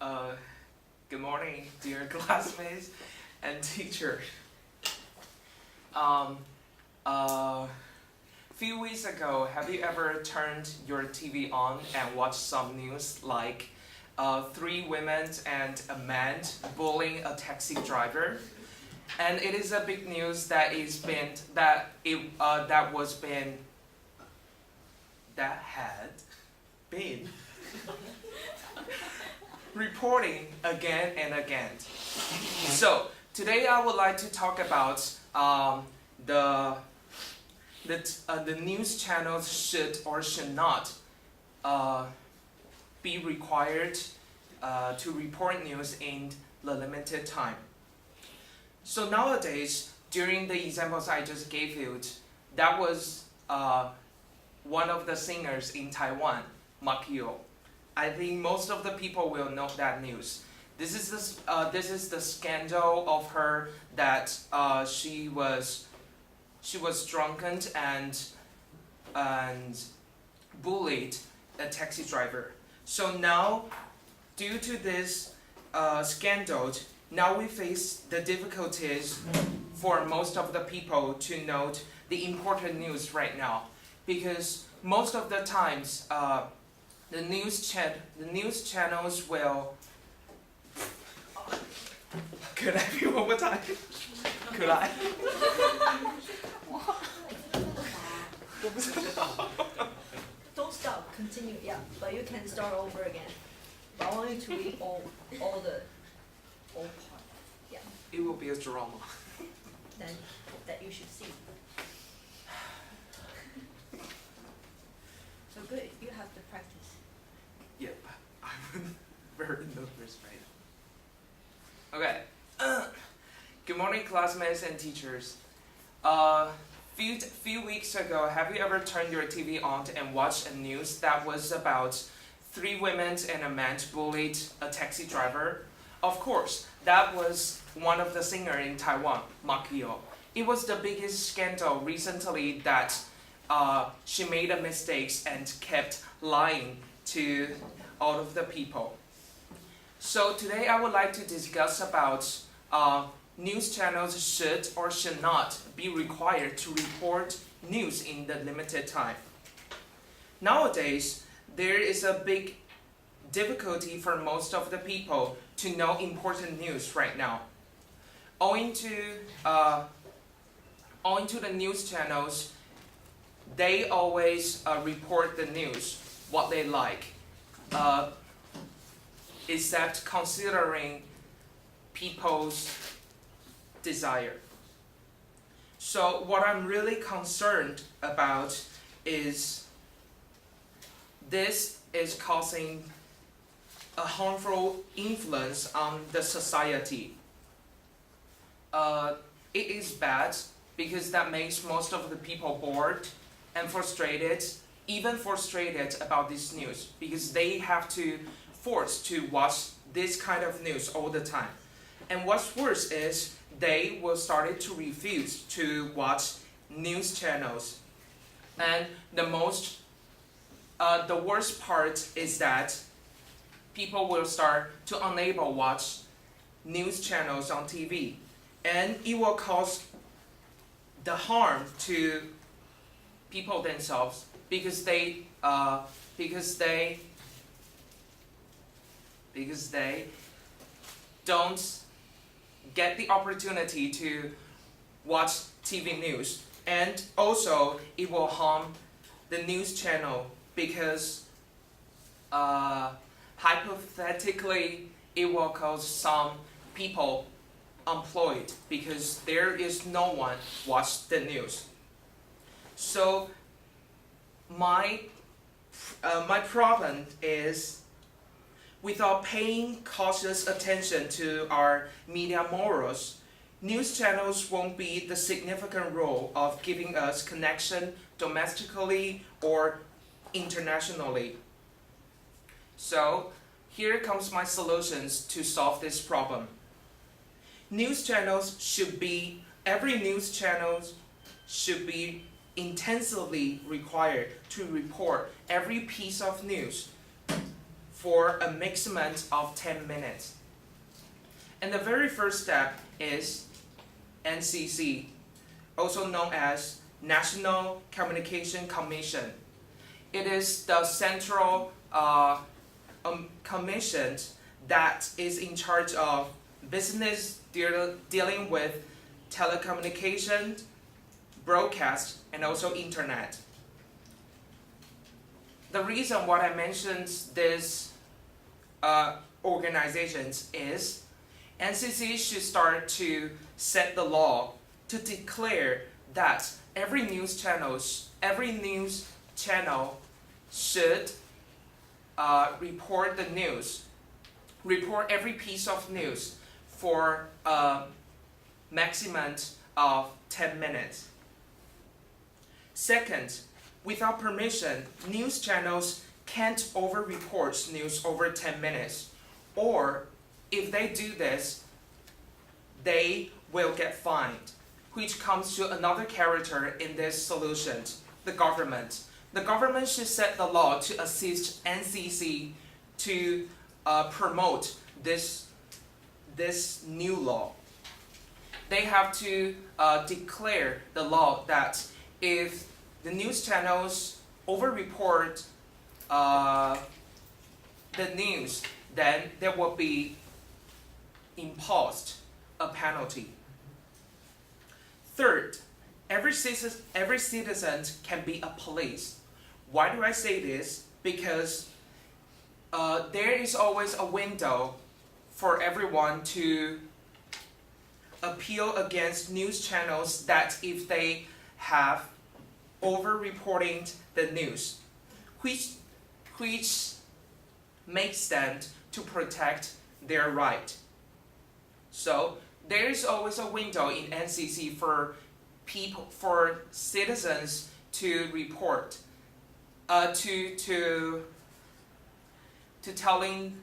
Uh, Good morning, dear classmates and teachers. Few weeks ago, have you ever turned your TV on and watched some news like three women and a man bullying a taxi driver? And it is a big news that had been reporting again and again. So today I would like to talk about the news channels should or should not be required to report news in the limited time. So nowadays, during the examples I just gave you, that was one of the singers in Taiwan, Makio. I think most of the people will know that news. This is the scandal of her that she was drunken and bullied a taxi driver. So now, due to this scandal, now we face the difficulties for most of the people to note the important news right now, because most of the times the news channels will. Could I be one more time? Could I? Don't stop, continue, yeah. But you can start over again. But I want you to read all part. Yeah. It will be a drama. Then that you should see. So good, you have to practice. Yeah, I'm very nervous right now. Okay. Good morning, classmates and teachers. Few weeks ago, have you ever turned your TV on and watched a news that was about three women and a man bullied a taxi driver? Of course, that was one of the singers in Taiwan, Makio. It was the biggest scandal recently that she made a mistake and kept lying to all of the people. So today I would like to discuss about news channels should or should not be required to report news in the limited time. Nowadays, there is a big difficulty for most of the people to know important news right now. Owing to the news channels, they always report the news, what they like, except considering people's desire. So what I'm really concerned about is this is causing a harmful influence on the society. It is bad because that makes most of the people bored and frustrated, even frustrated about this news, because they have to force to watch this kind of news all the time. And what's worse is they will start to refuse to watch news channels. And the worst part is that people will start to unable watch news channels on TV, and it will cause the harm to people themselves because they don't get the opportunity to watch TV news, and also it will harm the news channel because hypothetically it will cause some people unemployed because there is no one watch the news. So my problem is, without paying cautious attention to our media morals, news channels won't be the significant role of giving us connection domestically or internationally. So here comes my solutions to solve this problem. Every news channel should be intensively required to report every piece of news for a maximum of 10 minutes. And the very first step is NCC, also known as National Communication Commission. It is the central commission that is in charge of business dealing with telecommunication, broadcast, and also internet. The reason why I mentioned these organizations is NCC should start to set the law to declare that every news channel should report the news, report every piece of news for a maximum of 10 minutes. Second, without permission, news channels can't over-report news over 10 minutes. Or, if they do this, they will get fined, which comes to another character in this solution, the government. The government should set the law to assist NCC to promote this new law. They have to declare the law that if the news channels over-report the news, then there will be imposed a penalty. Third, every citizen can be a police. Why do I say this? Because there is always a window for everyone to appeal against news channels that if they have over-reporting the news, which makes them to protect their right. So there is always a window in NCC for citizens to report, to telling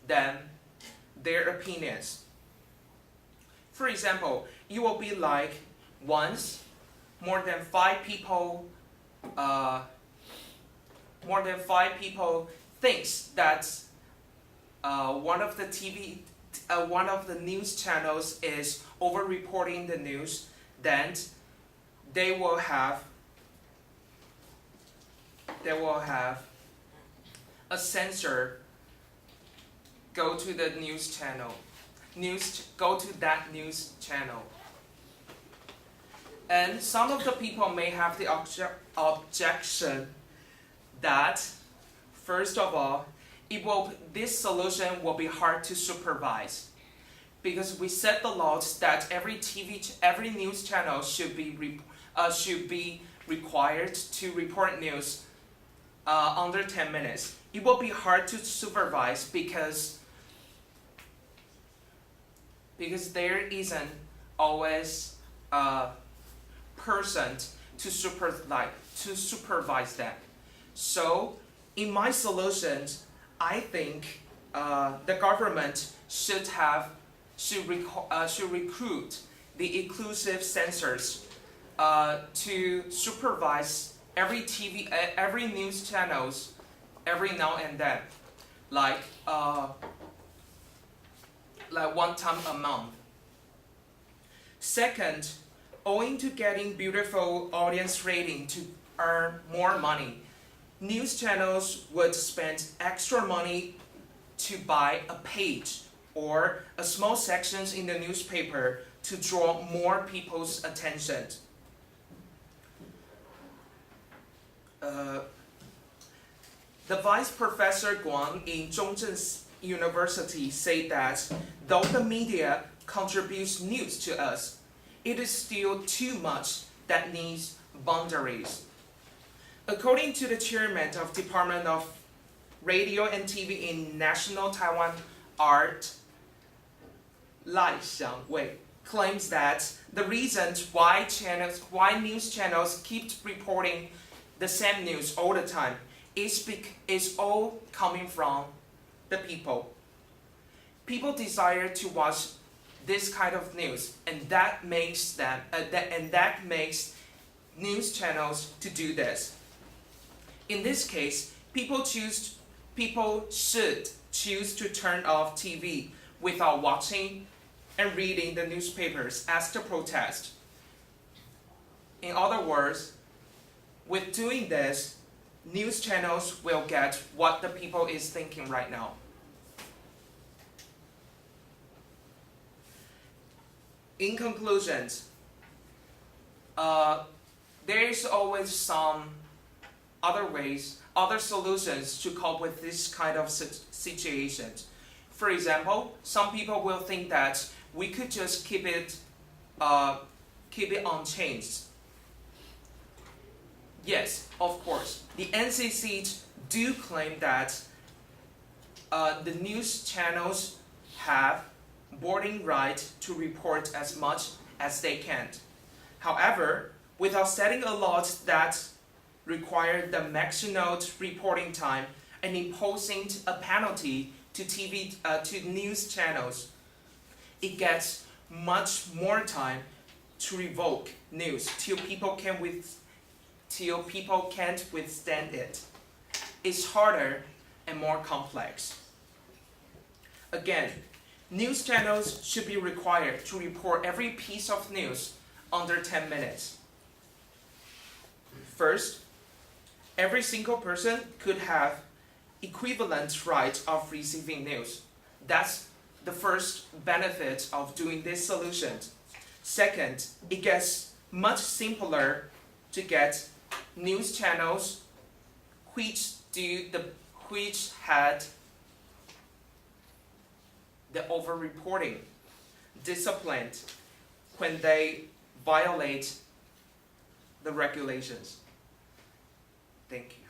them their opinions. For example, you will be like, once more than five people thinks that one of the news channels is over-reporting the news, then they will have a censor go to the news channel, go to that news channel. And some of the people may have the objection that, first of all, this solution will be hard to supervise, because we set the laws that every news channel should be required to report news under 10 minutes. It will be hard to supervise because there isn't always a person to supervise them. So, in my solutions, I think the government should recruit the inclusive censors to supervise every news channels every now and then, like one time a month. Second, owing to getting beautiful audience rating to earn more money, news channels would spend extra money to buy a page or a small sections in the newspaper to draw more people's attention. The Vice Professor Guang in Zhongzheng University said that though the media contributes news to us, it is still too much that needs boundaries. According to the chairman of Department of Radio and TV in National Taiwan Art, Lai Xiangwei, claims that the reason why news channels keep reporting the same news all the time is all coming from the people. People desire to watch this kind of news, and that makes news channels to do this. In this case, people choose people should choose to turn off TV without watching and reading the newspapers as the protest. In other words, with doing this, news channels will get what the people is thinking right now. In conclusion, there is always some other ways, other solutions to cope with this kind of situations. For example, some people will think that we could just keep it unchanged. Yes, of course, the NCC do claim that the news channels have boarding right to report as much as they can. However, without setting a law that require the maximum reporting time and imposing a penalty to to news channels, it gets much more time to revoke news till people can't withstand it. It's harder and more complex. Again, news channels should be required to report every piece of news under 10 minutes. First, every single person could have equivalent right of receiving news. That's the first benefit of doing this solution. Second, it gets much simpler to get news channels which had the over-reporting disciplined when they violate the regulations. Thank you.